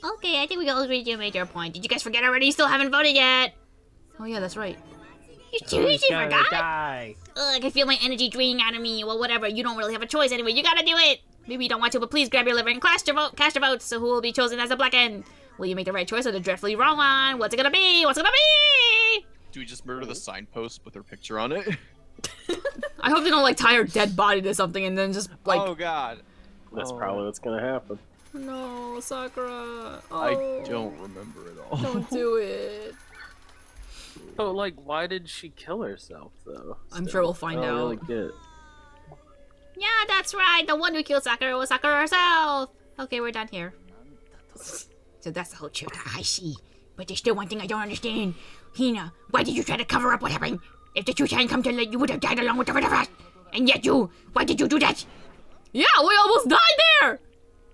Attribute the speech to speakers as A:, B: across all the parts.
A: Okay, I think we all agreed you made your point. Did you guys forget already? You still haven't voted yet. Oh yeah, that's right. You seriously forgot?
B: Die.
A: Ugh, I can feel my energy draining out of me. Well, whatever. You don't really have a choice anyway. You gotta do it. Maybe you don't want to, but please grab your liver and cast your vote. So who will be chosen as a black end? Will you make the right choice or the dreadfully wrong one? What's it gonna be? What's it gonna be?
C: Do we just murder the signpost with her picture on it?
A: I hope they don't like tie her dead body to something and then just like.
C: Oh god.
B: That's probably what's gonna happen.
A: No, Sakura. Oh,
C: I don't remember it all.
A: Don't do it.
B: So, like, why did she kill herself, though?
A: I'm sure we'll find
B: I don't
A: out.
B: really get it.
A: Yeah, that's right. The one who killed Sakura was Sakura herself. Okay, we're done here. So that's the whole truth. I see. But there's still one thing I don't understand. Hina, why did you try to cover up what happened? If the truth hadn't come to light, you would have died along with the rest of us. And yet why did you do that? Yeah, we almost died there!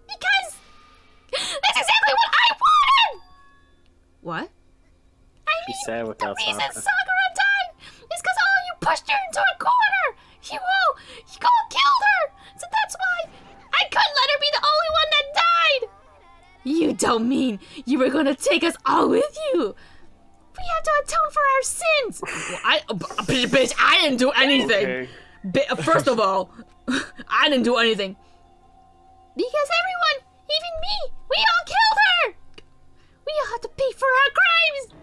A: Because that's exactly what I wanted! What?
B: She's sad without
A: the reason
B: Sakura.
A: Sakura died is because all you pushed her into a corner! You all killed her! So that's why I couldn't let her be the only one that died! You don't mean you were gonna take us all with you? We have to atone for our sins! Well, bitch, I didn't do anything!
B: Okay.
A: First of all, I didn't do anything. Because everyone, even me, we all killed her! We all have to pay for our crimes!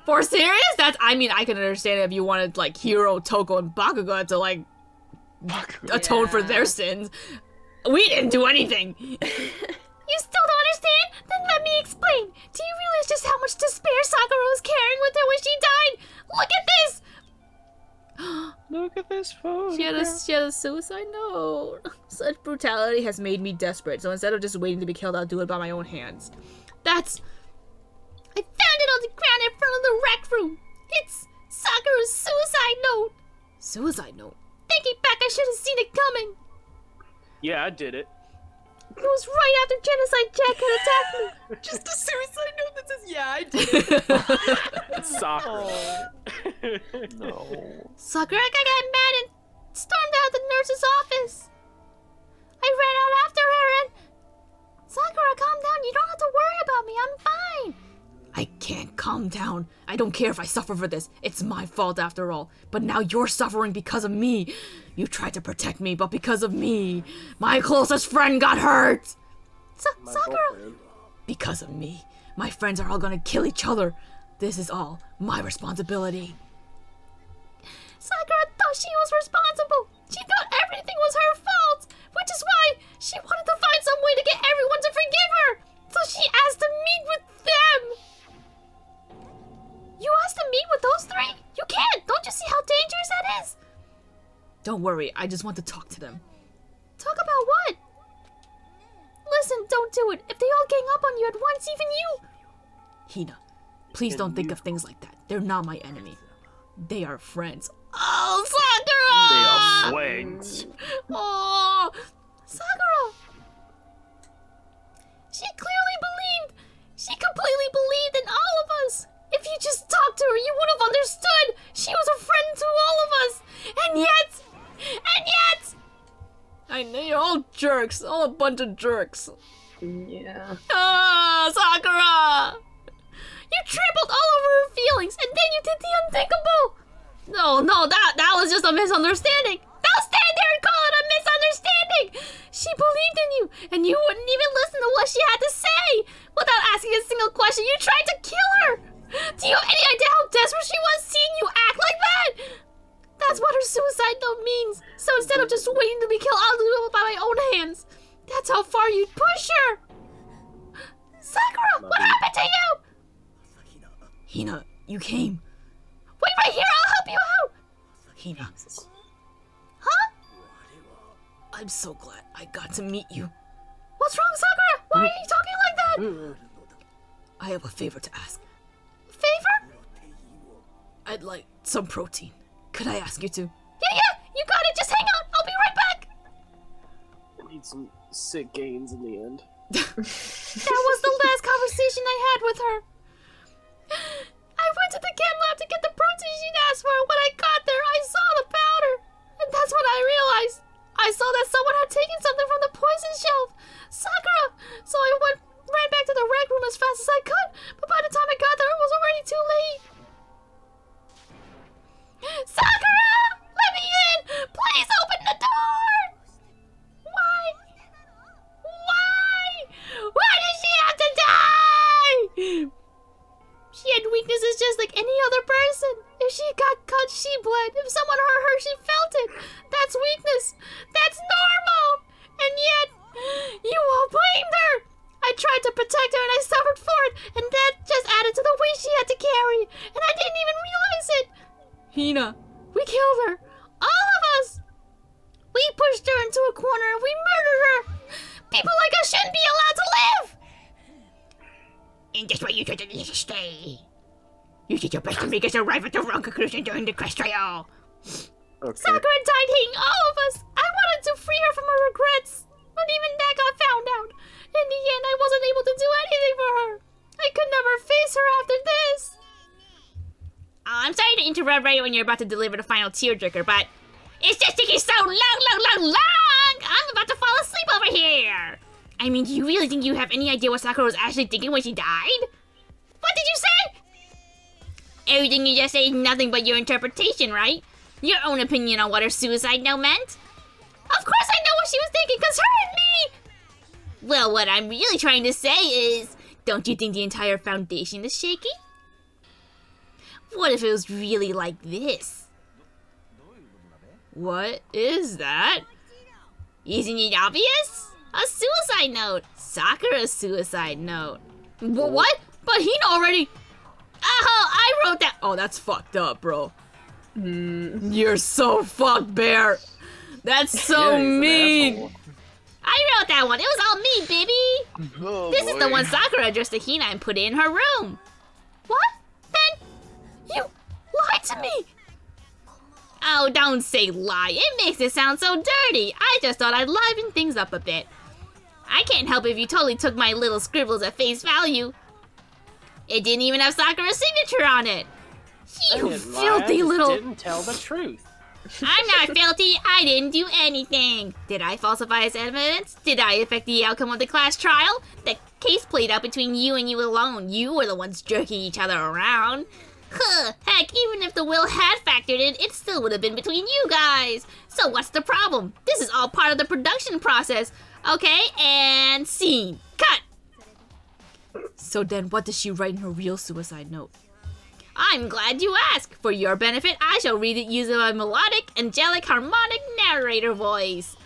A: For serious? I mean, I can understand if you wanted, like, Hiro, Toko, and Bakugo to, like, atone for their sins. We didn't do anything! You still don't understand? Then let me explain. Do you realize just how much despair Sakura was carrying with her when she died? Look at this!
B: Look at this photo.
A: She had a suicide note. Such brutality has made me desperate, so instead of just waiting to be killed, I'll do it by my own hands. I found it on the ground in front of the rec room. It's Sakura's suicide note. Suicide note? Thinking back, I should have seen it coming.
B: Yeah, I did it.
A: It was right after Genocide Jack had attacked me.
D: Just a suicide note that says, yeah, I did it.
B: Sakura.
C: No.
A: Sakura got mad and stormed out of the nurse's office. I ran out after her and... Sakura, calm down. You don't have to worry about me. I'm fine. I can't calm down. I don't care if I suffer for this. It's my fault after all. But now you're suffering because of me. You tried to protect me, but because of me, my closest friend got hurt. Sakura, because of me, my friends are all gonna kill each other. This is all my responsibility. Sakura thought she was responsible. She thought everything was her fault, which is why she wanted to find some way to get everyone to forgive her. So she asked to meet with them. You asked to meet with those three? You can't! Don't you see how dangerous that is? Don't worry, I just want to talk to them. Talk about what? Listen, don't do it. If they all gang up on you at once, even you... Hina, please don't think of things like that. They're not my enemy. They are friends. Oh, Sakura!
B: They are friends.
A: Oh, Sakura! She clearly believed. She completely believed in all of us. If you just talked to her, you would have understood. She was a friend to all of us. And yet... I know you're all jerks. All a bunch of jerks.
D: Yeah.
A: Ah, Sakura! You trampled all over her feelings, and then you did the unthinkable. No, that was just a misunderstanding. Now stand there and call it a misunderstanding. She believed in you, and you wouldn't even listen to what she had to say. Without asking a single question, you tried to kill her. Do you have any idea how desperate she was seeing you act like that? That's what her suicide note means. So instead of just waiting to be killed, I'll do it by my own hands. That's how far you'd push her. Sakura, what happened to you? Hina, you came. Wait right here, I'll help you out. Hina. Huh? I'm so glad I got to meet you. What's wrong, Sakura? Why are you talking like that? I have a favor to ask. Favor? I'd like some protein. Could I ask you to? Yeah, you got it. Just hang on. I'll be right back.
B: I need some sick gains in the end.
A: That was the last conversation I had with her. I went to the chem lab to get the protein she'd asked for. When I got there, I saw the powder. And that's when I realized. I saw that someone had taken something from the poison shelf. Sakura. So I ran back to the And that's why you should stay. You did your best to make us arrive at the wrong conclusion during the quest trial.
B: Okay.
A: Sakura died hating all of us. I wanted to free her from her regrets, but even that got found out. In the end, I wasn't able to do anything for her. I could never face her after this. I'm sorry to interrupt right when you're about to deliver the final tearjerker, but it's just taking so long. I'm about to fall asleep over here. I mean, do you really think you have any idea what Sakura was actually thinking when she died? What did you say? Everything you just say is nothing but your interpretation, right? Your own opinion on what her suicide note meant? Of course I know what she was thinking, cause her and me! Well, what I'm really trying to say is, don't you think the entire foundation is shaky? What if it was really like this? What is that? Isn't it obvious? A suicide note! Sakura's suicide note. What? But Hina already... Oh, I wrote that... Oh, that's fucked up, bro. You're so fucked, Bear. That's so
B: Yeah, he's an
A: mean.
B: asshole.
A: I wrote that one. It was all me, baby.
C: Oh,
A: This is the
C: boy.
A: one Sakura addressed to Hina and put it in her room. What? Then you lied to me. Oh, don't say lie. It makes it sound so dirty. I just thought I'd liven things up a bit. I can't help if you totally took my little scribbles at face value. It didn't even have Sakura's signature on it.
B: I
A: You
B: didn't lie, I
A: filthy
B: just
A: little...
B: didn't tell the truth.
A: I'm not filthy. I didn't do anything. Did I falsify his evidence? Did I affect the outcome of the class trial? The case played out between you and you alone. You were the ones jerking each other around. Huh, heck, even if the will had factored in, it still would have been between you guys. So what's the problem? This is all part of the production process. Okay, and scene. Cut! So then what does she write in her real suicide note? I'm glad you asked. For your benefit, I shall read it using my melodic, angelic, harmonic narrator voice.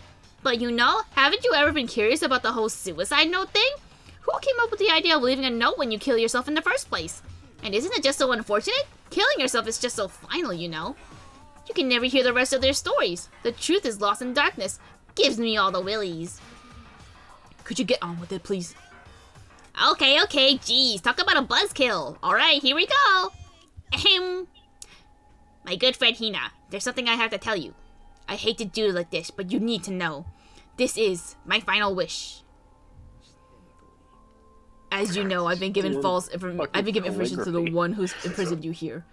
A: But you know, haven't you ever been curious about the whole suicide note thing? Who came up with the idea of leaving a note when you kill yourself in the first place? And isn't it just so unfortunate? Killing yourself is just so final, you know. You can never hear the rest of their stories. The truth is lost in darkness. Gives me all the willies. Could you get on with it, please? Okay, geez, talk about a buzzkill. Alright, here we go. Ahem. My good friend Hina, there's something I have to tell you. I hate to do it like this, but you need to know. This is my final wish. As you know, I've been given information to the one who's imprisoned you here.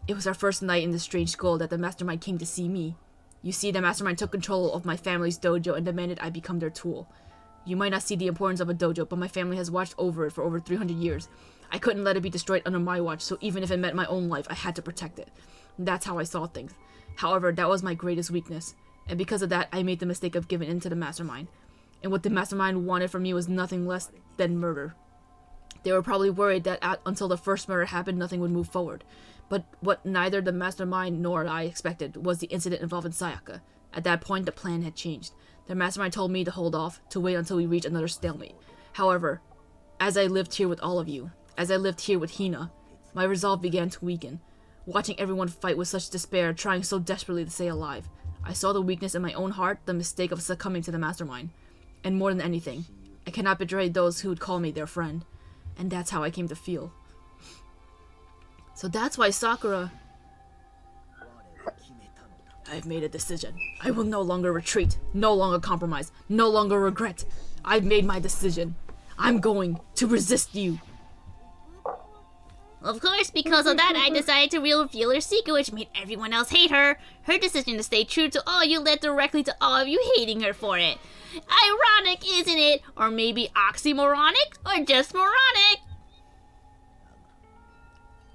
A: It was our first night in this strange school that the mastermind came to see me. You see, the mastermind took control of my family's dojo and demanded I become their tool. You might not see the importance of a dojo, but my family has watched over it for over 300 years. I couldn't let it be destroyed under my watch, so even if it meant my own life, I had to protect it. That's how I saw things. However, that was my greatest weakness, and because of that, I made the mistake of giving in to the mastermind. And what the mastermind wanted from me was nothing less than murder. They were probably worried that until the first murder happened, nothing would move forward. But what neither the mastermind nor I expected was the incident involving Sayaka. At that point, the plan had changed. The mastermind told me to hold off, to wait until we reach another stalemate. However, as I lived here with all of you, as I lived here with Hina, my resolve began to weaken. Watching everyone fight with such despair, trying so desperately to stay alive, I saw the weakness in my own heart, the mistake of succumbing to the mastermind. And more than anything, I cannot betray those who would call me their friend. And that's how I came to feel. So that's why Sakura... I've made a decision. I will no longer retreat, no longer compromise, no longer regret. I've made my decision. I'm going to resist you. Of course, because of that, I decided to reveal her secret, which made everyone else hate her. Her decision to stay true to all you led directly to all of you hating her for it. Ironic, isn't it? Or maybe oxymoronic? Or just moronic?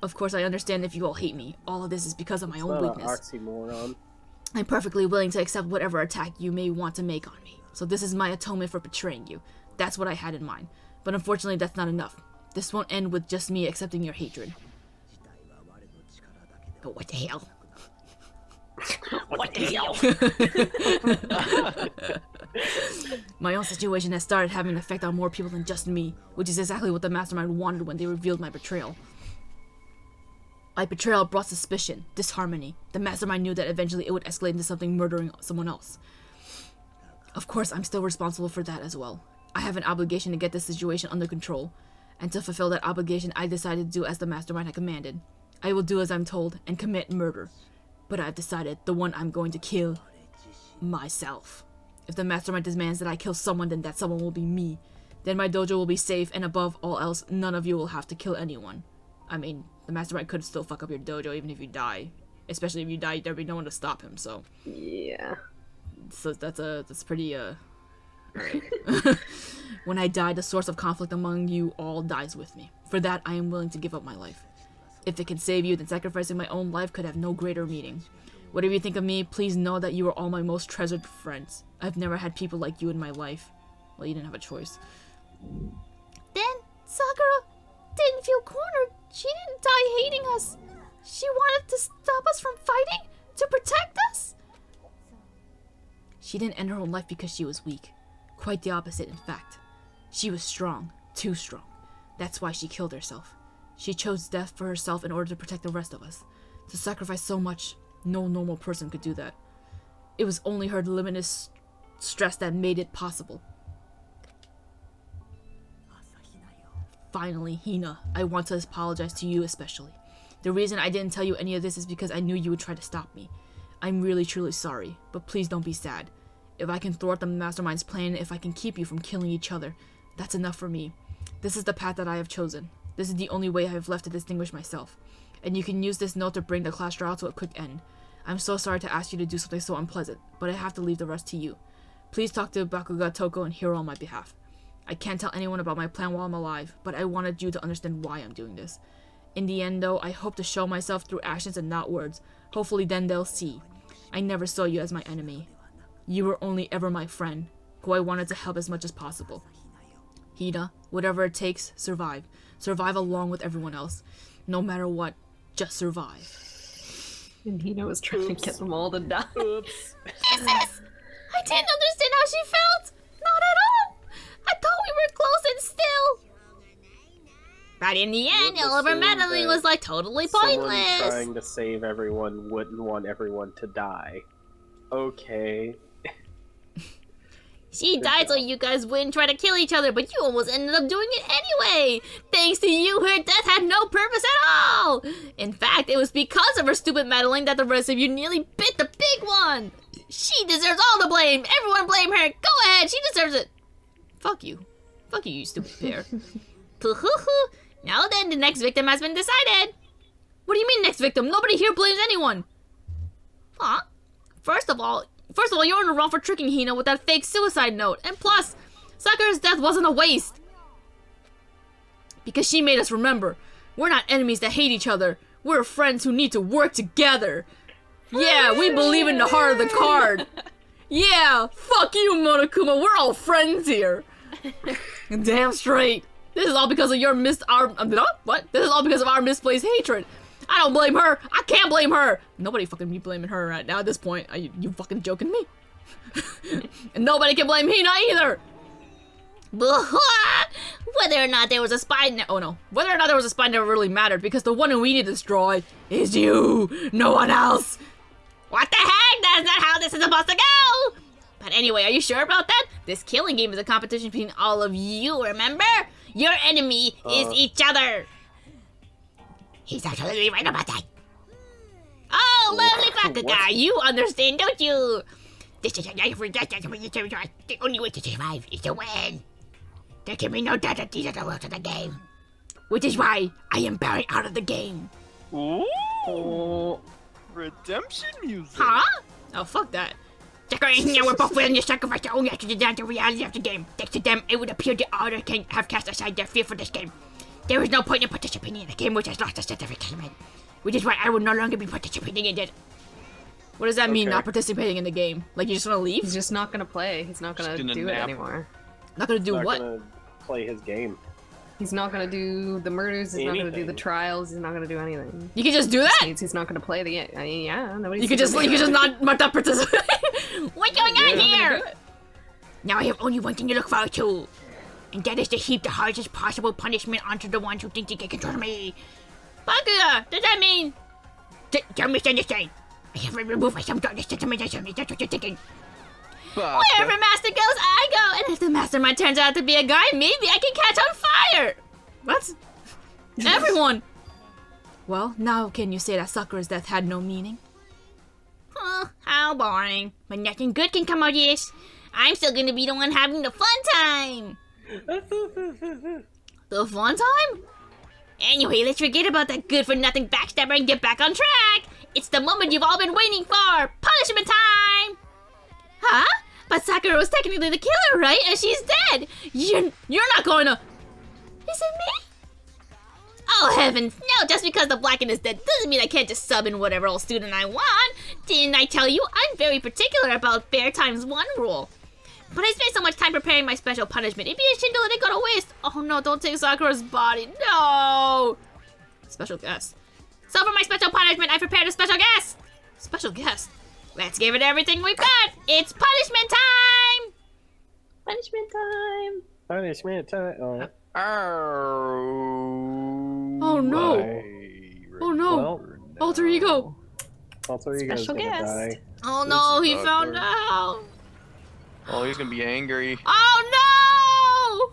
A: Of course, I understand if you all hate me. All of this is because of my own weakness.
B: Oxymoron.
A: I'm perfectly willing to accept whatever attack you may want to make on me. So this is my atonement for betraying you. That's what I had in mind. But unfortunately, that's not enough. This won't end with just me accepting your hatred. But what the hell? What the hell? My own situation has started having an effect on more people than just me, which is exactly what the mastermind wanted when they revealed my betrayal. My betrayal brought suspicion, disharmony. The mastermind knew that eventually it would escalate into something murdering someone else. Of course, I'm still responsible for that as well. I have an obligation to get this situation under control. And to fulfill that obligation, I decided to do as the mastermind had commanded. I will do as I'm told and commit murder. But I've decided the one I'm going to kill, myself. If the mastermind demands that I kill someone, then that someone will be me. Then my dojo will be safe, and above all else, none of you will have to kill anyone. I mean, the mastermind could still fuck up your dojo even if you die. Especially if you die, there'd be no one to stop him, so...
E: Yeah.
A: So that's pretty, Alright. When I die, the source of conflict among you all dies with me. For that, I am willing to give up my life. If it can save you, then sacrificing my own life could have no greater meaning. Whatever you think of me, please know that you are all my most treasured friends. I've never had people like you in my life. Well, you didn't have a choice. Then, Sakura didn't feel cornered. She didn't die hating us. She wanted to stop us from fighting? To protect us? She didn't end her own life because she was weak. Quite the opposite, in fact. She was strong. Too strong. That's why she killed herself. She chose death for herself in order to protect the rest of us. To sacrifice so much, no normal person could do that. It was only her limitless stress that made it possible. Finally, Hina, I want to apologize to you especially. The reason I didn't tell you any of this is because I knew you would try to stop me. I'm really truly sorry, but please don't be sad. If I can thwart the mastermind's plan, if I can keep you from killing each other, that's enough for me. This is the path that I have chosen. This is the only way I have left to distinguish myself. And you can use this note to bring the class trial to a quick end. I'm so sorry to ask you to do something so unpleasant, but I have to leave the rest to you. Please talk to Bakuga, Toko, and Hiro on my behalf. I can't tell anyone about my plan while I'm alive, but I wanted you to understand why I'm doing this. In the end, though, I hope to show myself through actions and not words. Hopefully then they'll see. I never saw you as my enemy. You were only ever my friend, who I wanted to help as much as possible. Hina, whatever it takes, survive. Survive along with everyone else. No matter what, just survive.
E: And Hina was trying to get them all to die.
B: Oops.
A: Jesus! I didn't understand how she felt! Not at all! I thought we were close and still! But in the end,
F: We'll
A: all of her
F: assume
A: meddling
F: that
A: was like totally
F: Someone
A: pointless!
F: trying to save everyone wouldn't want everyone to die. Okay.
A: She died so you guys wouldn't try to kill each other, but you almost ended up doing it anyway! Thanks to you, her death had no purpose at all! In fact, it was because of her stupid meddling that the rest of you nearly bit the big one! She deserves all the blame! Everyone blame her! Go ahead, she deserves it! Fuck you. Fuck you, you stupid pair. Poo-hoo-hoo! Now then, the next victim has been decided! What do you mean next victim? Nobody here blames anyone! Huh? First of all, you're in the wrong for tricking Hina with that fake suicide note. And plus, Sakura's death wasn't a waste. Because she made us remember. We're not enemies that hate each other. We're friends who need to work together. Yeah, we believe in the heart of the card. Yeah, fuck you, Monokuma. We're all friends here. Damn straight. This is all because of your This is all because of our misplaced hatred. I don't blame her. I can't blame her. Nobody fucking be blaming her right now at this point. Are you fucking joking me? And nobody can blame Hina either. Whether or not there was a spy whether or not there was a spy never really mattered because the one who we need to destroy is you, no one else. What the heck? That's not how this is supposed to go. But anyway, are you sure about that? This killing game is a competition between all of you, remember? Your enemy is each other. He's absolutely right about that. Oh, lovely Bakuga, you understand, don't you? This is the only way to survive is to win. There can be no doubt that these are the rules of the game. Which is why I am bowing out of the game.
C: Ooh,
F: Oh,
C: redemption music.
A: Huh? Oh, fuck that. Sakura and Hina were both willing to sacrifice their own actions down to the reality of the game. Thanks to them, it would appear the others can have cast aside their fear for this game. There is no point in participating in a game which has lost a sense of excitement. Which is why I will no longer be participating in it. What does that mean,
F: Okay.
A: not participating in the game? Like, you just want to leave?
E: He's just not gonna play. He's not gonna
C: Just gonna
E: do it
C: nap.
E: anymore.
A: Not gonna do
F: not
A: what?
F: gonna play his game.
E: He's not gonna do the murders. He's not gonna do the
F: Anything.
E: trials. He's not gonna do anything.
A: You can just do
E: Which
A: that?
E: means he's not gonna play the. Yeah, nobody's.
A: You could just not participate. What's going on here? Now I have only one thing to look forward to. And that is to heap the hardest possible punishment onto the ones who think they can control me. Bakuga, does that mean... Don't misunderstand. I have removed myself from this determination. Is that what you're thinking? Wherever Master goes, I go. And if the Mastermind turns out to be a guy, maybe I can catch on fire. What? Everyone! Well, now can you say that Sakura's death had no meaning? How boring. But nothing good can come out of this. I'm still gonna be the one having the fun time. The fun time? Anyway, let's forget about that good-for-nothing backstabber and get back on track. It's the moment you've all been waiting for. Punishment time! Huh? But Sakura was technically the killer, right? And she's dead. You're not going to... Is it me? Oh heavens, no, just because the Blacken is dead doesn't mean I can't just sub in whatever old student I want. Didn't I tell you I'm very particular about Bear times 1 rule? But I spent so much time preparing my special punishment, it'd be a shame to let it go to waste. Oh no, don't take Sakura's body, no! Special guest. So for my special punishment, I prepared a special guest! Special guest? Let's give it everything we've got! It's punishment time!
E: Punishment time.
F: Punishment time.
A: Oh no! Oh no!
F: Well,
A: Alter ego!
F: Alter Ego's
E: Special
F: gonna
E: guest.
F: die.
A: Oh no,
C: This
A: he
C: is
A: found
C: awkward.
A: out!
C: Oh, he's gonna be angry.
A: Oh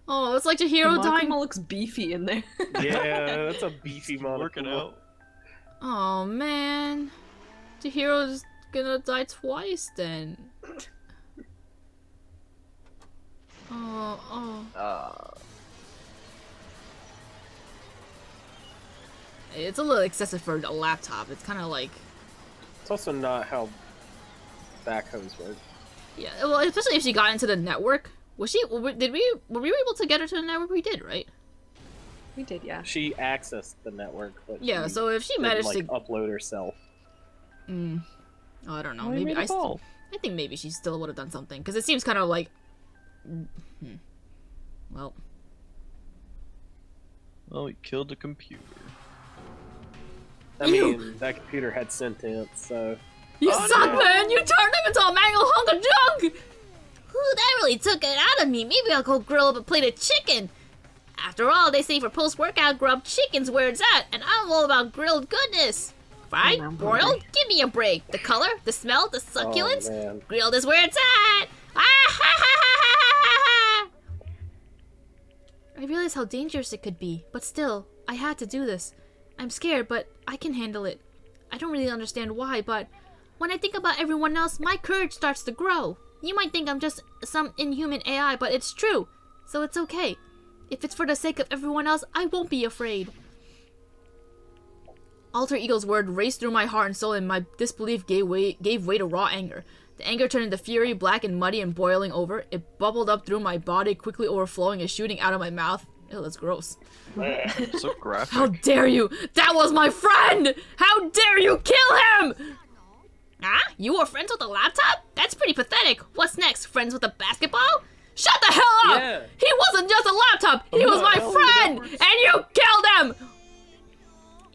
A: no! Oh, it's like Chihiro dying.
E: Monokuma looks beefy in there.
F: Yeah, that's a beefy
C: It's working
F: Monokuma.
C: out.
A: Oh man, Chihiro's gonna die twice then. Oh. It's a little excessive for a laptop. It's kind of like,
F: It's also not how backhoes work.
A: yeah. Well, especially if she got into the network. Was she? Were we able to get her to the network? We did, right?
E: We did, yeah.
F: She accessed the network, but
A: Yeah.
F: she
A: So if she
F: didn't,
A: managed
F: like,
A: to,
F: upload herself.
A: oh, I don't know.
F: Well, he
A: Maybe
F: made a call.
A: I think maybe she still would have done something because it seems kind of like, well.
C: Oh, he killed the computer.
F: I mean, that computer had sentience, so...
A: You
C: Oh,
A: suck,
C: no.
A: man! You turned him into a mangled hunk of junk! Ooh, that really took it out of me. Maybe I'll go grill up a plate of chicken. After all, they say for post-workout grub, chicken's where it's at, and I'm all about grilled goodness. Fried,
E: I'm
A: broiled,
E: hungry.
A: give me a break. The color, the smell, the succulence,
F: Oh, man.
A: grilled is where it's at. Ah, ha, ha, ha, ha, ha, ha. I realize how dangerous it could be, but still, I had to do this. I'm scared, but I can handle it. I don't really understand why, but when I think about everyone else, my courage starts to grow. You might think I'm just some inhuman AI, but it's true. So it's okay. If it's for the sake of everyone else, I won't be afraid. Alter Ego's word raced through my heart and soul, and my disbelief gave way to raw anger. The anger turned into fury, black and muddy and boiling over. It bubbled up through my body, quickly overflowing and shooting out of my mouth. Ew, that's gross.
C: So graphic.
A: How dare you! That was my friend! How dare you kill him! Ah? You were friends with a laptop? That's pretty pathetic. What's next? Friends with a basketball? Shut the hell up!
F: Yeah.
A: He wasn't just a laptop! He was my friend! And you killed him!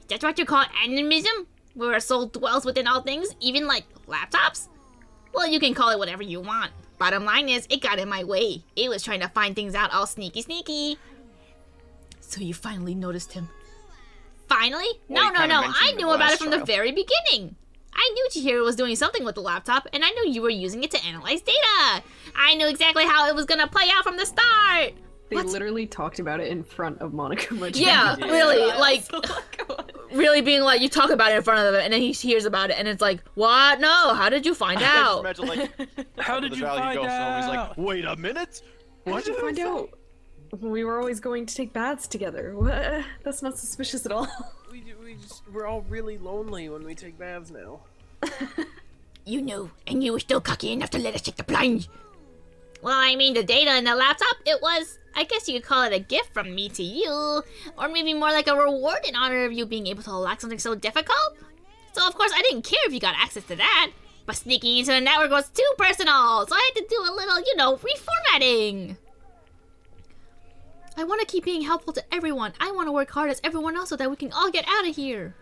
A: That's what you call animism? Where a soul dwells within all things, even like laptops? Well, you can call it whatever you want. Bottom line is, it got in my way. It was trying to find things out all sneaky. So you finally noticed him. Finally?
C: Well,
A: No,
C: he kinda
A: I
C: mentioned
A: knew
C: the
A: about it
C: last
A: from the
C: trial.
A: very beginning. I knew Chihiro was doing something with the laptop, and I knew you were using it to analyze data. I knew exactly how it was gonna play out from the start.
E: They
A: What?
E: literally talked about it in front of Monokuma.
A: Yeah,
F: Yeah.
A: really, like,
E: So, come on.
A: really being like, you talk about it in front of him, and then he hears about it, and it's like, what? No, how did you find
C: I just
A: out?
C: imagine, like,
B: How
C: after
B: did
C: the
B: you
C: trial, he
B: find
C: goes home, he's like,
B: out?
C: wait a minute?
E: Why'd you find out? We were always going to take baths together. What? That's not suspicious at all.
B: We're all really lonely when we take baths now.
A: You knew, and you were still cocky enough to let us take the plunge. Well, I mean, the data in the laptop, it was, I guess you could call it a gift from me to you. Or maybe more like a reward in honor of you being able to unlock something so difficult. So, of course, I didn't care if you got access to that. But sneaking into the network was too personal, so I had to do a little, reformatting. I want to keep being helpful to everyone. I want to work hard as everyone else so that we can all get out of here.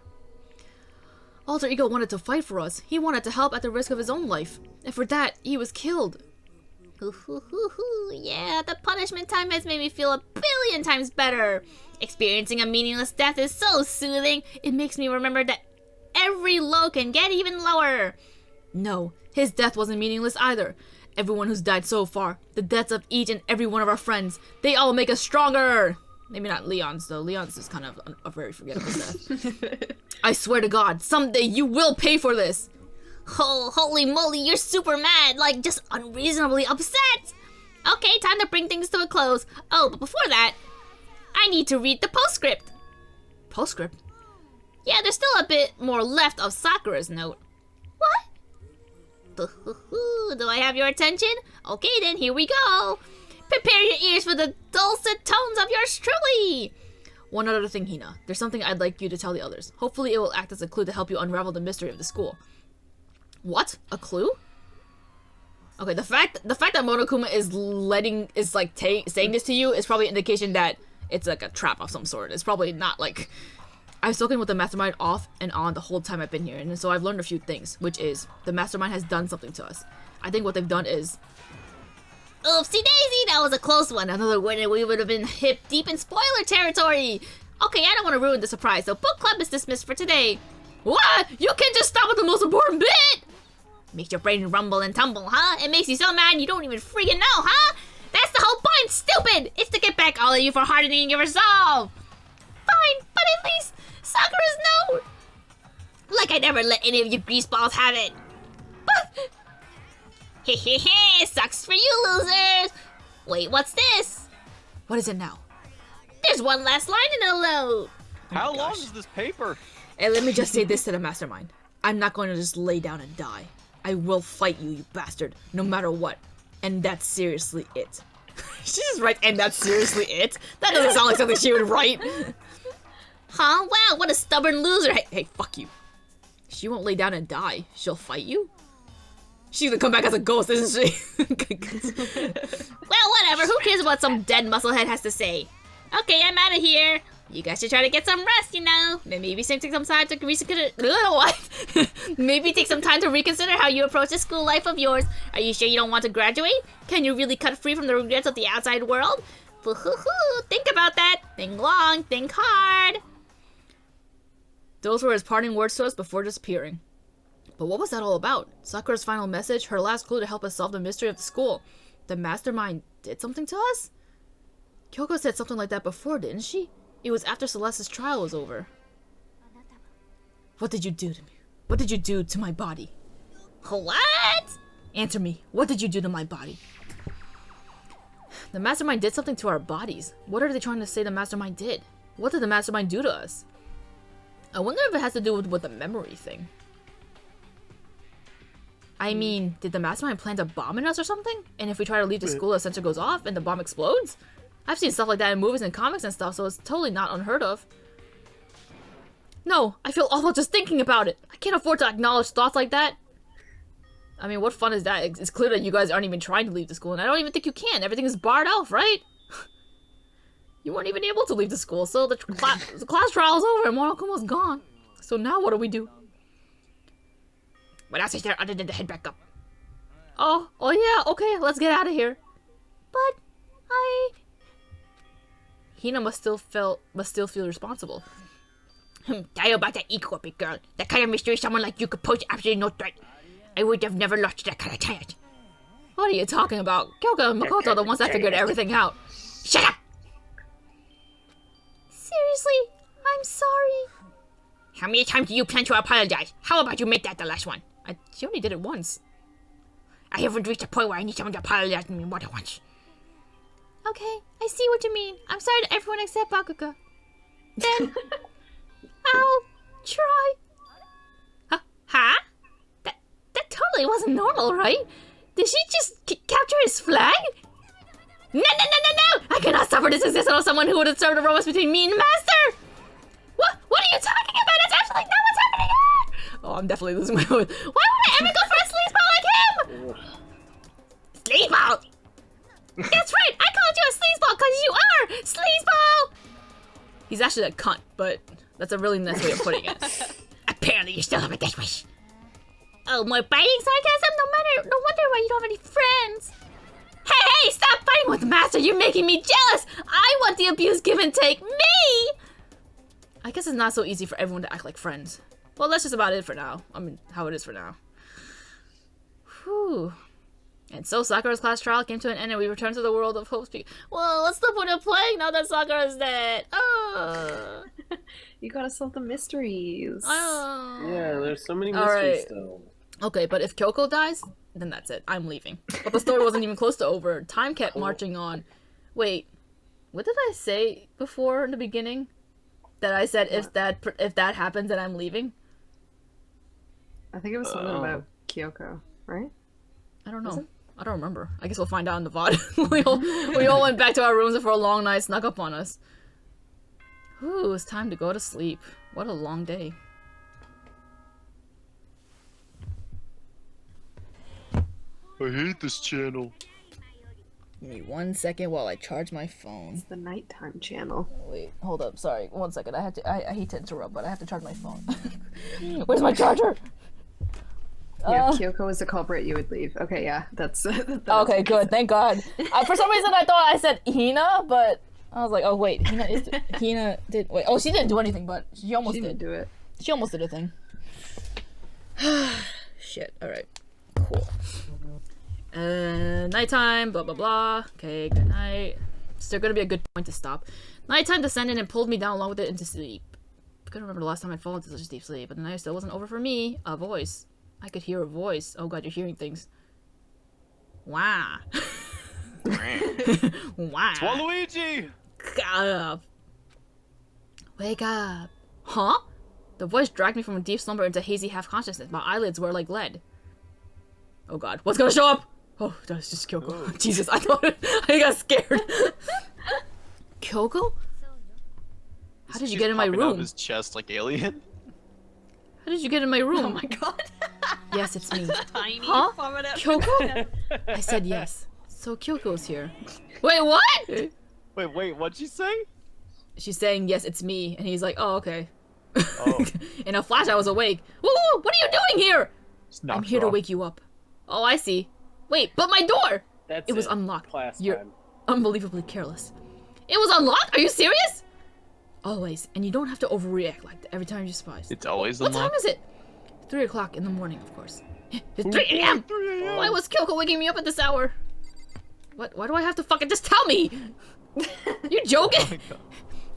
A: Alter Ego wanted to fight for us. He wanted to help at the risk of his own life. And for that, he was killed. Yeah, the punishment time has made me feel a billion times better. Experiencing a meaningless death is so soothing. It makes me remember that every low can get even lower. No, his death wasn't meaningless either. everyone who's died so far. The deaths of each and every one of our friends. They all make us stronger. Maybe not Leon's, though. Leon's is kind of a very forgettable death. I swear to God, someday you will pay for this. Oh, holy moly, you're super mad. Like, just unreasonably upset. Okay, time to bring things to a close. Oh, but before that, I need to read the postscript. Postscript? Yeah, there's still a bit more left of Sakura's note. What? Do I have your attention? Okay then, here we go. Prepare your ears for the dulcet tones of yours truly. One other thing, Hina. There's something I'd like you to tell the others. Hopefully it will act as a clue to help you unravel the mystery of the school. What? A clue? Okay, the fact that Monokuma is saying this to you is probably an indication that it's like a trap of some sort. It's probably not like... I've spoken with the mastermind off and on the whole time I've been here, and so I've learned a few things, which is the mastermind has done something to us. I think what they've done is... Oopsie daisy, that was a close one. Another win and we would have been hip deep in spoiler territory. Okay, I don't want to ruin the surprise, so book club is dismissed for today. What? You can't just stop at the most important bit! Makes your brain rumble and tumble, huh? It makes you so mad you don't even freaking know, huh? That's the whole point, stupid! It's to get back all of you for hardening your resolve. Fine, but at least Sakura's note. Like I never let any of you greaseballs have it. But... Hehehe, sucks for you losers. Wait, what's this? What is it now? There's one last line in the note.
C: How long is this paper?
A: And let me just say this to the mastermind. I'm not going to just lay down and die. I will fight you, you bastard, no matter what. And that's seriously it. She just writes, and that's seriously it? That doesn't sound like something she would write. Huh? Wow, what a stubborn loser. Hey, fuck you. She won't lay down and die. She'll fight you? She's gonna come back as a ghost, isn't she? Well, whatever. Who cares what some dead musclehead has to say? Okay, I'm out of here. You guys should try to get some rest, you know. Maybe take some time to reconsider. What? Maybe take some time to reconsider how you approach the school life of yours. Are you sure you don't want to graduate? Can you really cut free from the regrets of the outside world? Think about that. Think long. Think hard. Those were his parting words to us before disappearing. But what was that all about? Sakura's final message, her last clue to help us solve the mystery of the school. The mastermind did something to us? Kyoko said something like that before, didn't she? It was after Celeste's trial was over. What did you do to me? What did you do to my body? What? Answer me. What did you do to my body? The mastermind did something to our bodies. What are they trying to say the mastermind did? What did the mastermind do to us? I wonder if it has to do with the memory thing. I mean, did the mastermind plant a bomb in us or something? And if we try to leave the school, a sensor goes off and the bomb explodes? I've seen stuff like that in movies and comics and stuff, so it's totally not unheard of. No, I feel awful just thinking about it. I can't afford to acknowledge thoughts like that. I mean, what fun is that? It's clear that you guys aren't even trying to leave the school, and I don't even think you can. Everything is barred off, right? You weren't even able to leave the school, so the class trial is over and Monokuma's gone. So now what do we do? What else is there other than to head back up? Oh yeah, okay, let's get out of here. But Hina must still feel responsible. Tell you about that E-Corporate girl. That kind of mystery someone like you could pose absolutely no threat. I would have never lost that kind of chance. What are you talking about? Kyoko and Makoto are the ones that figured everything out. Shut up! Seriously, I'm sorry. How many times do you plan to apologize? How about you make that the last one? She only did it once. I haven't reached a point where I need someone to apologize to me more than once. Okay, I see what you mean. I'm sorry to everyone except Bakuga. Then, I'll try. Huh? That totally wasn't normal, right? Did she just capture his flag? No! I cannot suffer this existence of someone who would have served a romance between me and the master! What are you talking about? That's absolutely not what's happening here! Oh, I'm definitely losing my voice. Why would I ever go for a sleazeball like him? Sleazeball! That's right! I called you a sleazeball because you are! Sleazeball! He's actually a cunt, but that's a really nice way of putting it. Apparently you still have a death wish. Oh, more biting sarcasm? No wonder why you don't have any friends. Hey, stop fighting with the master! You're making me jealous! I want the abuse give and take! Me! I guess it's not so easy for everyone to act like friends. Well, that's just about it for now. I mean, how it is for now. Whew. And so Sakura's class trial came to an end and we returned to the world of hope. Well, what's the point of playing now that Sakura's dead?
E: You gotta solve the mysteries.
F: Yeah, there's so many
A: All
F: mysteries
A: right.
F: still.
A: Okay, but if Kyoko dies, then that's it. I'm leaving. But the story wasn't even close to over. Time kept marching on. Wait, what did I say before in the beginning? That I said if that happens, then I'm leaving.
E: I think it was something about Kyoko, right?
A: I don't know. I don't remember. I guess we'll find out in the VOD. we all went back to our rooms before a long night snuck up on us. Ooh, it's time to go to sleep. What a long day.
C: I hate this channel.
A: Give me 1 second while I charge my phone.
E: It's the nighttime channel.
A: Wait, hold up. Sorry. 1 second. I hate to interrupt, but I have to charge my phone. Where's my charger?
E: Yeah, if Kyoko was the culprit, you would leave. Okay, yeah, that's
A: Okay, good. Thank God. For some reason, I thought I said Hina, but I was like, oh wait, Hina did. Wait, oh, she didn't do anything, but she almost
E: She
A: did.
E: didn't do it.
A: She almost did a thing. Shit. All right. Cool. Nighttime. Blah blah blah. Okay. Good night. Still gonna be a good point to stop. Nighttime descended and pulled me down along with it into sleep. I couldn't remember the last time I'd fallen into such deep sleep, but the night still wasn't over for me. A voice. I could hear a voice. Oh god, you're hearing things. Wow. Wow.
C: Waluigi!
A: God. Wake up. Huh? The voice dragged me from a deep slumber into hazy half-consciousness. My eyelids were like lead. Oh god, what's gonna show up? Oh, that's just Kyoko. Jesus, I got scared. Kyoko? How did you get in my
C: Popping out of
A: room?
C: his chest like alien.
A: How did you get in my room?
D: Oh my god.
A: Yes, it's me.
D: Tiny.
A: Huh?
D: Vomit out.
A: Kyoko? I said yes. So Kyoko's here. Wait, what?
C: Wait, what'd she say?
A: She's saying yes, it's me, and he's like, oh, okay.
C: Oh.
A: In a flash, I was awake. Woo! What are you doing here? I'm here to wake you up. Oh, I see. Wait, but my door!
F: That's
A: It was unlocked.
F: Class
A: You're
F: time.
A: unbelievably careless. It was unlocked? Are you serious? Always. And you don't have to overreact like that every time you're surprised.
C: It's always
A: What time
C: unlocked.
A: is it? 3 o'clock in the morning, of course. It's 3 a.m. Why was Kyoko waking me up at this hour? What? Why do I have to fucking just tell me? You joking?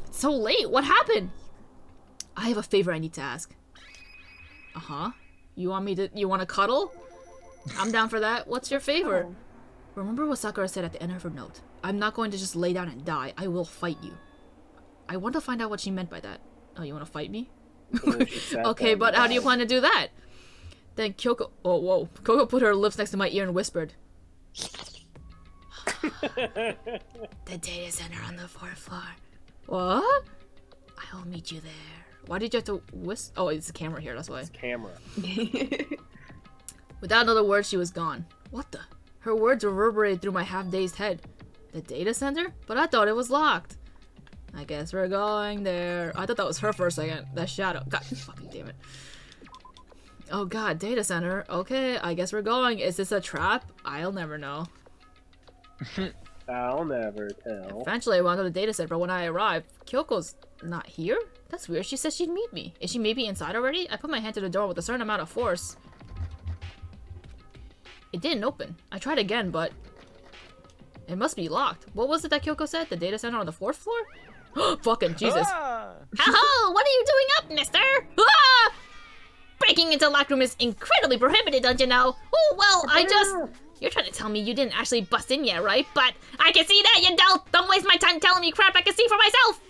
A: It's so late. What happened? I have a favor I need to ask. Uh-huh. You want to cuddle? I'm down for that. What's your favor?
E: Oh.
A: Remember what Sakura said at the end of her note. I'm not going to just lay down and die. I will fight you. I want to find out what she meant by that. Oh, you want to fight me? Okay, but how do you plan to do that? Then Kyoko... Oh, whoa. Kyoko put her lips next to my ear and whispered. The data center on the 4th floor. What? I'll meet you there. Why did you have to whisper? Oh, it's a camera here, that's why.
F: Camera.
A: Without another word, she was gone. What the? Her words reverberated through my half-dazed head. The data center? But I thought it was locked. I guess we're going there. I thought that was her for a second. That shadow. God fucking damn it. Oh god, data center. Okay, I guess we're going. Is this a trap? I'll never know.
F: I'll never tell.
A: Eventually, I went to the data center, but when I arrived, Kyoko's not here? That's weird. She said she'd meet me. Is she maybe inside already? I put my hand to the door with a certain amount of force. It didn't open. I tried again, but it must be locked. What was it that Kyoko said? The data center on the 4th floor? Fucking Jesus. Ho-ho! What are you doing up, mister? Ah! Breaking into locked room is incredibly prohibited, don't you know? Oh, well, I just... You're trying to tell me you didn't actually bust in yet, right? But I can see that, you don't waste my time telling me crap I can see for myself!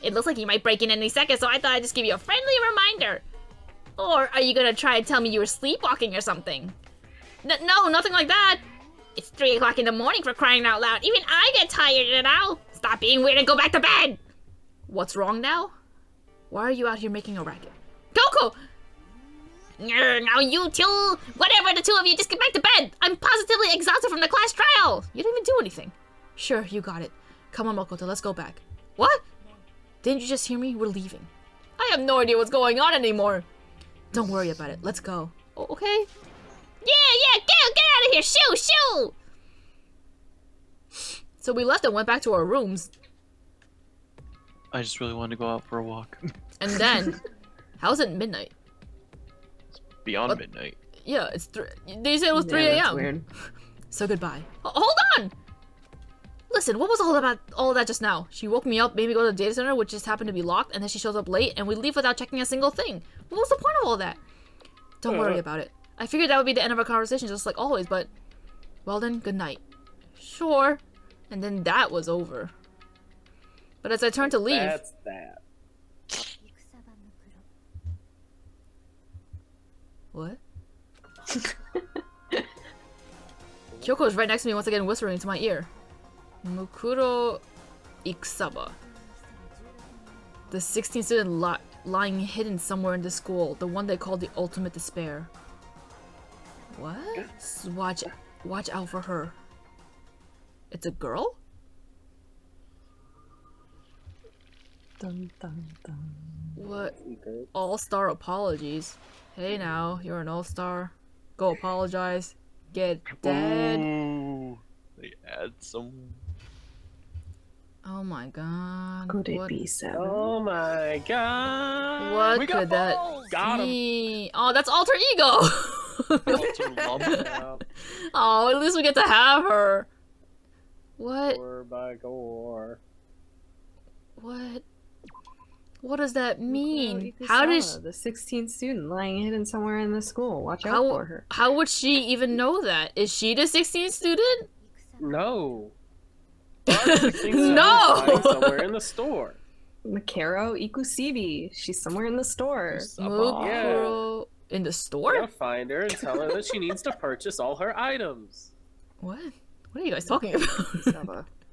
A: It looks like you might break in any second, so I thought I'd just give you a friendly reminder. Or are you gonna try and tell me you were sleepwalking or something? No, nothing like that. It's 3 o'clock in the morning for crying out loud. Even I get tired, you know? Stop being weird and go back to bed! What's wrong now? Why are you out here making a racket? Coco! Now you two, whatever the two of you, just get back to bed. I'm positively exhausted from the class trial. You didn't even do anything. Sure, you got it. Come on, Makoto, let's go back. What? Didn't you just hear me? We're leaving. I have no idea what's going on anymore. Don't worry about it. Let's go. Okay? Yeah, get out of here. Shoo. So we left and went back to our rooms.
B: I just really wanted to go out for a walk.
A: And then, how's it midnight?
B: Beyond
A: What?
B: midnight.
A: Yeah, it's they said it was 3
E: Yeah, that's
A: a.m.
E: weird.
A: So goodbye. Hold on! Listen, what was all of that just now? She woke me up, made me go to the data center, which just happened to be locked, and then she shows up late, and we leave without checking a single thing. What was the point of all that? Don't worry about it. I figured that would be the end of our conversation, just like always, but... Well then, good night. Sure. And then that was over. But as I turned to leave...
F: That's that.
A: What? Kyoko's right next to me once again, whispering into my ear. Mukuro Ikusaba. The 16th student lying hidden somewhere in the school. The one they call the ultimate despair. What? Watch out for her. It's a girl?
E: Dun, dun, dun.
A: What? All-star apologies. Hey now, you're an all-star. Go apologize. Get dead.
C: Ooh, they add some.
A: Oh my god.
E: Could it
A: What-
E: be 7?
F: Oh my god.
A: What
C: We got
A: could that
C: balls!
F: Got him.
A: be? Oh, that's alter ego!
C: Alter lump.
F: Yep.
A: Oh, at least we get to have her. What?
F: Gore by gore.
A: What? What does that mean?
E: Mukuro
A: How did
E: Ikusaba, the 16th student lying hidden somewhere in the school. Watch out
A: How-
E: for her.
A: how would she even know that? Is she the 16th student?
F: No.
A: No!
F: Somewhere in the store.
E: Makaro Ikusibi. She's somewhere in the store.
A: Mukuro in the
F: We're
A: store?
F: gonna find her and tell her that she needs to purchase all her items.
A: What? What are you guys talking about?
E: Ikusaba.